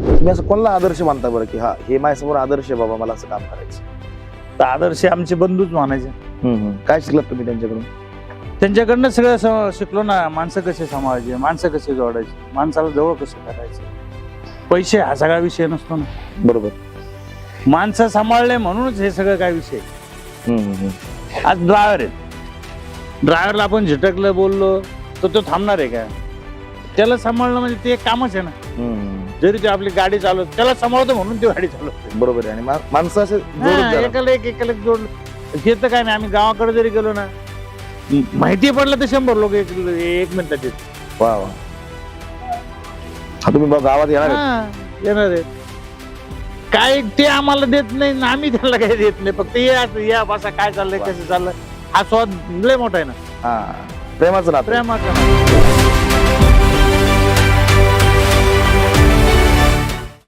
तुम्ही असं कोणाला आदर्श मानता बरं की हा हे माझ्यासमोर आदर्श आहे बाबा, मला असं काम करायचं? तर आदर्श आमचे बंधूच म्हणायचे. काय शिकलात तुम्ही त्यांच्याकडून? त्यांच्याकडनं सगळं शिकलो ना. माणसं कसे सांभाळायचे, माणसं कसे जोडायचे, माणसाला जवळ कसं करायचं. पैसे हा सगळा विषय नसतो ना. बरोबर. माणसं सांभाळले म्हणूनच हे सगळं काय विषय. आज ड्रायव्हर आहे, ड्रायव्हरला आपण झटकलं बोललो तर तो थांबणार आहे का? त्याला सांभाळणं म्हणजे ते एक कामच आहे ना. जरी ते आपली गाडी चालवत, त्याला सांभाळतो म्हणून ती गाडी चालवतो. बरोबर आहे. आणि माणसं असे एकाला एकाला जोडलं. हे तर काय नाही, आम्ही गावाकडे जरी गेलो ना, माहिती पडलं तर 100 लोक एक मिनिटात येतात. वा वा. हा तुम्ही गावात येणार आहे? येणार आहे. काय ते आम्हाला देत नाही ना, आम्ही त्याला काही देत नाही. फक्त या बसा, काय चाललंय, कसं चाललंय, हा स्वाद लय मोठा आहे ना. प्रेमाचं नातं. प्रेमाचा.